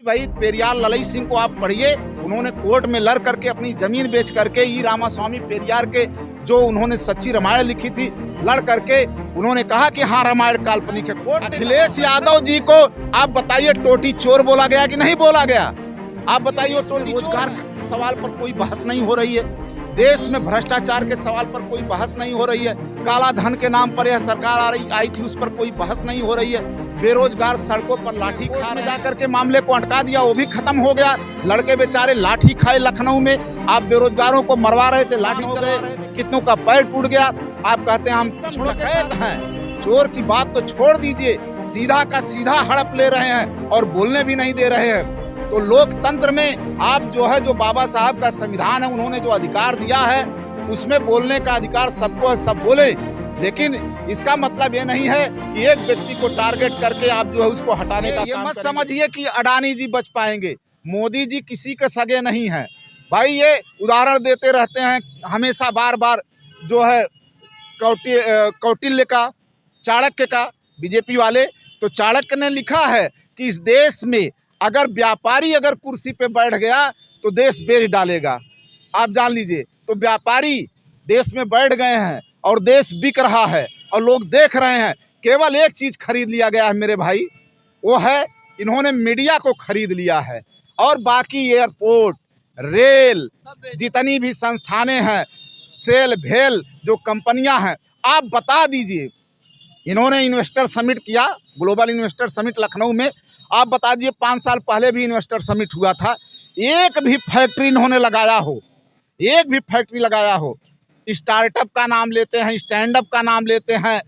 भाई पेरियार ललई सिंह को आप पढ़िए, उन्होंने कोर्ट में लड़ करके अपनी जमीन बेच करके ई रामास्वामी पेरियार के जो उन्होंने सच्ची रामायण लिखी थी लड़ करके उन्होंने कहा कि हाँ रामायण काल्पनिक है। कोर्ट अखिलेश यादव जी को आप बताइए टोटी चोर बोला गया कि नहीं बोला गया? आप बताइए रोजगार के सवाल पर कोई बहस नहीं हो रही है, देश में भ्रष्टाचार के सवाल पर कोई बहस नहीं हो रही है, काला धन के नाम पर यह सरकार आई थी उस पर कोई बहस नहीं हो रही है, बेरोजगार सड़कों पर लाठी खा में जाकर के मामले को अटका दिया, वो भी खत्म हो गया। लड़के बेचारे लाठी खाए लखनऊ में, आप बेरोजगारों को मरवा रहे थे, लाठी चले, कितनों का पैर टूट गया। आप कहते हैं हम डकैत हैं। चोर की बात तो छोड़ दीजिए, सीधा का सीधा हड़प ले रहे हैं और बोलने भी नहीं दे रहे हैं। तो लोकतंत्र में आप जो है, जो बाबा साहब का संविधान है, उन्होंने जो अधिकार दिया है उसमें बोलने का अधिकार सबको है, सब बोले, लेकिन इसका मतलब ये नहीं है कि एक व्यक्ति को टारगेट करके आप जो है उसको हटाने का काम मत समझिए कि अडानी जी बच पाएंगे। मोदी जी किसी के सगे नहीं हैं भाई, ये उदाहरण देते रहते हैं हमेशा बार बार जो है कौटिल्य का, चाणक्य का, बीजेपी वाले। तो चाणक्य ने लिखा है कि इस देश में अगर व्यापारी अगर कुर्सी पे बैठ गया तो देश बेच डालेगा। आप जान लीजिए, तो व्यापारी देश में बैठ गए हैं और देश बिक रहा है और लोग देख रहे हैं। केवल एक चीज खरीद लिया गया है मेरे भाई, वो है इन्होंने मीडिया को खरीद लिया है, और बाकी एयरपोर्ट, रेल, जितनी भी संस्थानें हैं, सेल भेल जो कंपनियां हैं, आप बता दीजिए। इन्होंने इन्वेस्टर समिट किया, ग्लोबल इन्वेस्टर समिट लखनऊ में, आप बता दीजिए 5 साल पहले भी इन्वेस्टर समिट हुआ था, एक भी फैक्ट्री इन्होंने लगाया हो, एक भी फैक्ट्री लगाया हो। स्टार्टअप का नाम लेते हैं, स्टैंड अप का नाम लेते हैं,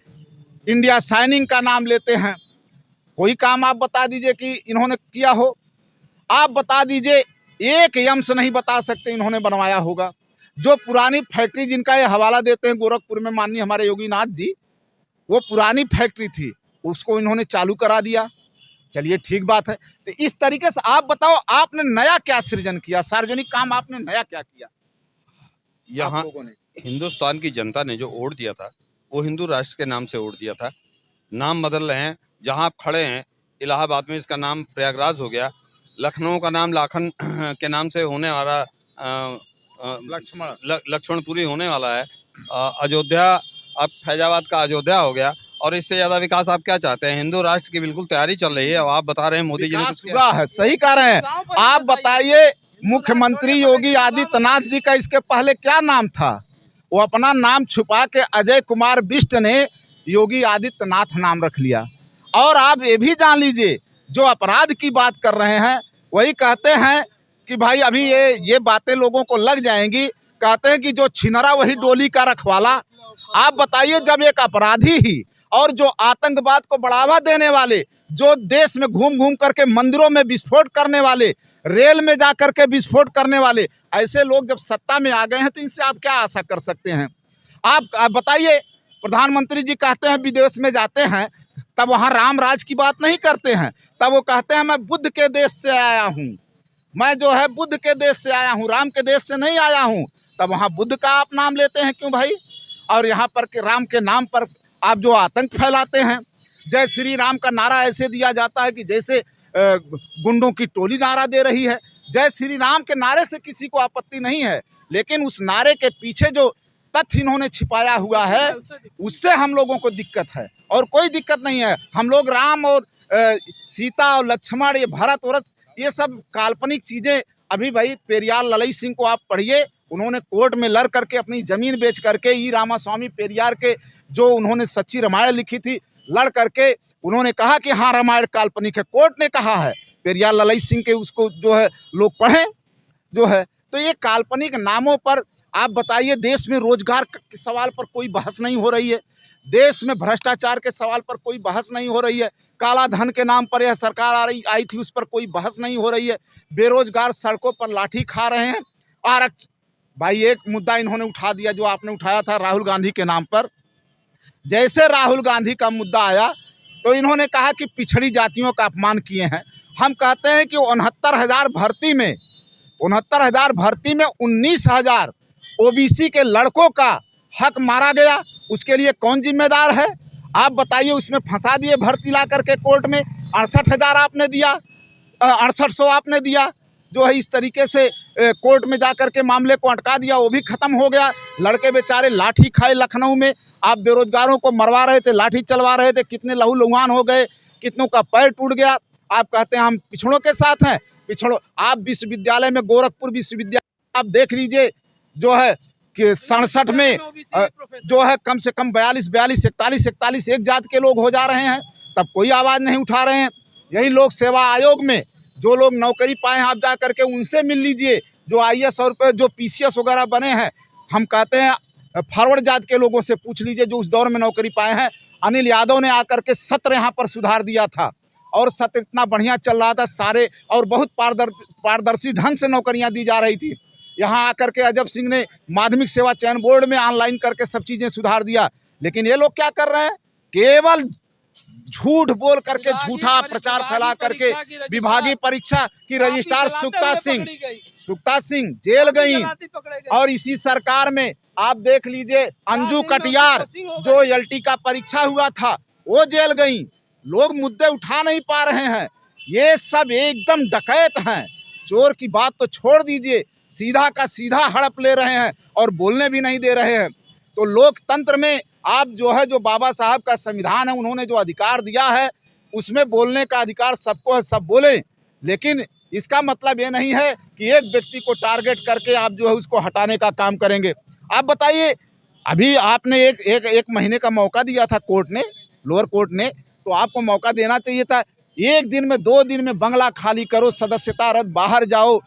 इंडिया शाइनिंग का नाम लेते हैं, कोई काम आप बता दीजिए कि इन्होंने किया हो। आप बता दीजिए, एक यम्स नहीं बता सकते इन्होंने बनवाया होगा। जो पुरानी फैक्ट्री जिनका ये हवाला देते हैं गोरखपुर में माननीय हमारे योगीनाथ जी, वो पुरानी फैक्ट्री थी, उसको इन्होंने चालू करा दिया। चलिए ठीक बात है। तो इस तरीके से आप बताओ, आपने नया क्या सृजन किया, सार्वजनिक काम आपने नया क्या किया? यहाँ हिंदुस्तान की जनता ने जो वोट दिया था वो हिंदू राष्ट्र के नाम से वोट दिया था। नाम बदल रहे हैं, जहाँ आप खड़े हैं इलाहाबाद में इसका नाम प्रयागराज हो गया, लखनऊ का नाम लाखन के नाम से होने वाला लक्ष्मणपुरी होने वाला है, अयोध्या अब फैजाबाद का अयोध्या हो गया। और इससे ज्यादा विकास आप क्या चाहते हैं? हिंदू राष्ट्र की बिल्कुल तैयारी चल रही है और आप बता रहे हैं मोदी जी ने कुछ किया है। सही कह रहे हैं आप। बताइए, मुख्यमंत्री योगी आदित्यनाथ जी का इसके पहले क्या नाम था? वो अपना नाम छुपा के अजय कुमार बिष्ट ने योगी आदित्यनाथ नाम रख लिया। और आप ये भी जान लीजिए, जो अपराध की बात कर रहे हैं वही कहते हैं कि भाई अभी ये बातें लोगों को लग जाएंगी। कहते हैं कि जो छिनरा वही डोली का रखवाला। आप बताइए, जब एक अपराधी ही और जो आतंकवाद को बढ़ावा देने वाले, जो देश में घूम घूम करके मंदिरों में विस्फोट करने वाले, रेल में जा करके विस्फोट करने वाले, ऐसे लोग जब सत्ता में आ गए हैं तो इनसे आप क्या आशा कर सकते हैं? आप बताइए, प्रधानमंत्री जी कहते हैं विदेश में जाते हैं तब वहाँ राम राज की बात नहीं करते हैं, तब वो कहते हैं मैं बुद्ध के देश से आया हूँ, मैं जो है बुद्ध के देश से आया हूँ, राम के देश से नहीं आया हूँ। तब वहाँ बुद्ध का आप नाम लेते हैं क्यों भाई? और यहाँ पर के राम के नाम पर आप जो आतंक फैलाते हैं। जय श्री राम का नारा ऐसे दिया जाता है कि जैसे गुंडों की टोली नारा दे रही है। जय श्री राम के नारे से किसी को आपत्ति नहीं है, लेकिन उस नारे के पीछे जो तथ्य इन्होंने छिपाया हुआ है उससे हम लोगों को दिक्कत है, और कोई दिक्कत नहीं है। हम लोग राम और सीता और लक्ष्मण, ये भरत औरत, ये सब काल्पनिक चीज़ें। अभी भाई पेरियार ललई सिंह को आप पढ़िए, उन्होंने कोर्ट में लड़ करके अपनी जमीन बेच करके ई रामास्वामी पेरियार के जो उन्होंने सच्ची रामायण लिखी थी लड़ करके उन्होंने कहा कि हाँ रामायण काल्पनिक है। कोर्ट ने कहा है पेरियार ललई सिंह के, उसको जो है लोग पढ़ें जो है। तो ये काल्पनिक नामों पर आप बताइए, देश में रोजगार के सवाल पर कोई बहस नहीं हो रही है, देश में भ्रष्टाचार के सवाल पर कोई बहस नहीं हो रही है, काला धन के नाम पर यह सरकार आई थी उस पर कोई बहस नहीं हो रही है, बेरोजगार सड़कों पर लाठी खा रहे हैं। आरक्षण भाई एक मुद्दा इन्होंने उठा दिया जो आपने उठाया था राहुल गांधी के नाम पर। जैसे राहुल गांधी का मुद्दा आया तो इन्होंने कहा कि पिछड़ी जातियों का अपमान किए हैं। हम कहते हैं कि 69,000 भर्ती में 19,000 ओबीसी के लड़कों का हक मारा गया, उसके लिए कौन जिम्मेदार है? आप बताइए। उसमें फंसा दिए भर्ती ला करके कोर्ट में, 68,000 आपने दिया, 6800 आपने दिया, जो है इस तरीके से कोर्ट में जाकर के मामले को अटका दिया, वो भी खत्म हो गया। लड़के बेचारे लाठी खाए लखनऊ में, आप बेरोजगारों को मरवा रहे थे, लाठी चलवा रहे थे, कितने लहू लुहान हो गए, कितनों का पैर टूट गया। आप कहते हैं हम पिछड़ों के साथ हैं, पिछड़ों। आप विश्वविद्यालय में, गोरखपुर विश्वविद्यालय आप देख लीजिए, जो है कि 67 में जो है कम से कम 42, 41 एक जात के लोग हो जा रहे हैं, तब कोई आवाज़ नहीं उठा रहे हैं। यही लोक सेवा आयोग में जो लोग नौकरी पाए हैं, आप जा करके उनसे मिल लीजिए, जो IAS और जो PCS वगैरह बने हैं। हम कहते हैं फॉरवर्ड जात के लोगों से पूछ लीजिए जो उस दौर में नौकरी पाए हैं। अनिल यादव ने आकर के सत्र यहाँ पर सुधार दिया था, और सत्र इतना बढ़िया चल रहा था सारे, और बहुत पारदर्शी ढंग से नौकरियाँ दी जा रही थी। यहाँ आकर के अजब सिंह ने माध्यमिक सेवा चयन बोर्ड में ऑनलाइन करके सब चीज़ें सुधार दिया। लेकिन ये लोग क्या कर रहे हैं, केवल झूठ बोल करके, झूठा प्रचार फैला करके। विभागीय परीक्षा की रजिस्ट्रार सुक्ता सिंह जेल गई, और इसी सरकार में आप देख लीजिए अंजू कटियार, जो LT का परीक्षा हुआ था, वो जेल गई। लोग मुद्दे उठा नहीं पा रहे हैं, ये सब एकदम डकैत हैं। चोर की बात तो छोड़ दीजिए, सीधा का सीधा हड़प ले रहे हैं और बोलने भी नहीं दे रहे हैं। तो लोकतंत्र में आप जो है, जो बाबा साहब का संविधान है, उन्होंने जो अधिकार दिया है, उसमें बोलने का अधिकार सबको है, सब बोले। लेकिन इसका मतलब ये नहीं है कि एक व्यक्ति को टारगेट करके आप जो है उसको हटाने का काम करेंगे। आप बताइए, अभी आपने एक महीने का मौका दिया था कोर्ट ने, लोअर कोर्ट ने, तो आपको मौका देना चाहिए था। 1 दिन में, 2 दिन में बंगला खाली करो, सदस्यता रद्द, बाहर जाओ।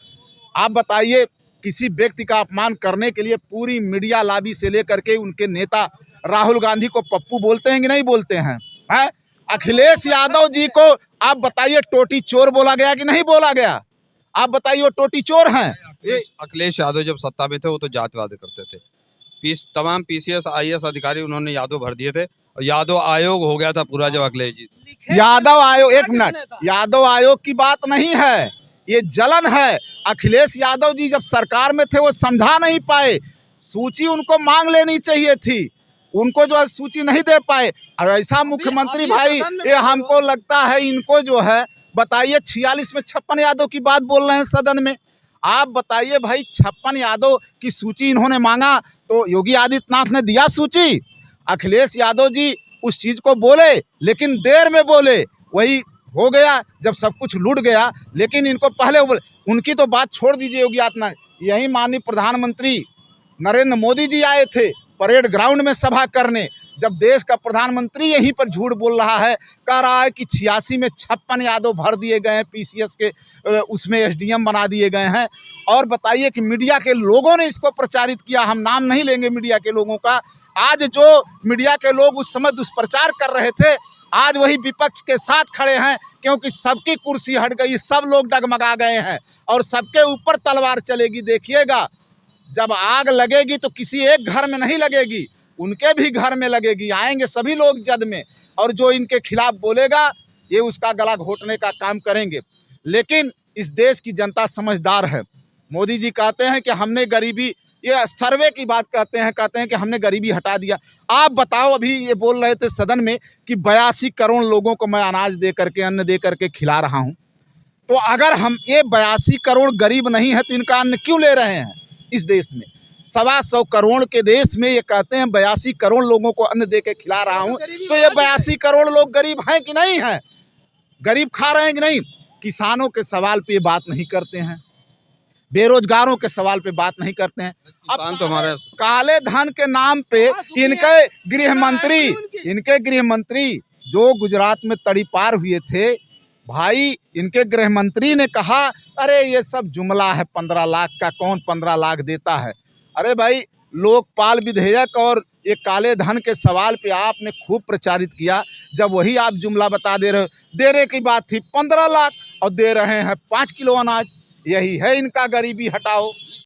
आप बताइए, किसी व्यक्ति का अपमान करने के लिए पूरी मीडिया लॉबी से लेकर के उनके नेता राहुल गांधी को पप्पू बोलते हैं कि नहीं बोलते हैं? अखिलेश यादव जी को आप बताइए टोटी चोर बोला गया कि नहीं बोला गया? आप बताइए, वो टोटी चोर हैं। अखिलेश यादव जब सत्ता में थे वो तो जातिवाद करते थे। तमाम PCS IAS अधिकारी उन्होंने यादव भर दिए थे, और यादव आयोग हो गया था पूरा जब अखिलेश जी। यादव आयोग, एक मिनट, यादव आयोग की बात नहीं है, ये जलन है। अखिलेश यादव जी जब सरकार में थे वो समझा नहीं पाए, सूची उनको मांग लेनी चाहिए थी, उनको जो है सूची नहीं दे पाए। और ऐसा मुख्यमंत्री भाई, ये हमको लगता है इनको जो है, बताइए 46 में 56 यादव की बात बोल रहे हैं सदन में। आप बताइए भाई, 56 यादव की सूची इन्होंने मांगा तो योगी आदित्यनाथ ने दिया सूची? अखिलेश यादव जी उस चीज़ को बोले, लेकिन देर में बोले, वही हो गया जब सब कुछ लूट गया। लेकिन इनको पहले बोले, उनकी तो बात छोड़ दीजिए योगी आदित्यनाथ, यही माननीय प्रधानमंत्री नरेंद्र मोदी जी आए थे परेड ग्राउंड में सभा करने, जब देश का प्रधानमंत्री यहीं पर झूठ बोल रहा है, कह रहा है कि 86 में 56 यादव भर दिए गए हैं, PCS के उसमें SDM बना दिए गए हैं। और बताइए कि मीडिया के लोगों ने इसको प्रचारित किया, हम नाम नहीं लेंगे मीडिया के लोगों का। आज जो मीडिया के लोग उस समय दुष्प्रचार कर रहे थे, आज वही विपक्ष के साथ खड़े हैं, क्योंकि सबकी कुर्सी हट गई, सब लोग डगमगा गए हैं, और सबके ऊपर तलवार चलेगी। देखिएगा, जब आग लगेगी तो किसी एक घर में नहीं लगेगी, उनके भी घर में लगेगी, आएंगे सभी लोग जद में, और जो इनके खिलाफ बोलेगा ये उसका गला घोटने का काम करेंगे। लेकिन इस देश की जनता समझदार है। मोदी जी कहते हैं कि हमने गरीबी, ये सर्वे की बात कहते हैं कि हमने गरीबी हटा दिया। आप बताओ, अभी ये बोल रहे थे सदन में कि 82 करोड़ लोगों को मैं अनाज दे करके, अन्न दे करके खिला रहा हूँ। तो अगर हम ये 82 करोड़ गरीब नहीं है तो इनका अन्न क्यों ले रहे हैं? इस देश में 125 करोड़ के देश में ये कहते हैं 82 करोड़ लोगों को अन्न दे के खिला रहा हूँ, तो ये 82 करोड़ लोग गरीब हैं कि नहीं हैं? गरीब खा रहे हैं कि नहीं? किसानों के सवाल पे ये बात नहीं करते हैं, बेरोजगारों के सवाल पे बात नहीं करते हैं। अब तो हमारे काले धन के नाम पे इनके गृह मंत्री जो गुजरात में तड़ीपार हुए थे भाई, इनके गृह मंत्री ने कहा अरे ये सब जुमला है, 15 लाख का कौन 15 लाख देता है। अरे भाई, लोकपाल विधेयक और ये काले धन के सवाल पे आपने खूब प्रचारित किया, जब वही आप जुमला बता दे रहे हो। देने की बात थी 15 लाख और दे रहे हैं 5 किलो अनाज। यही है इनका गरीबी हटाओ।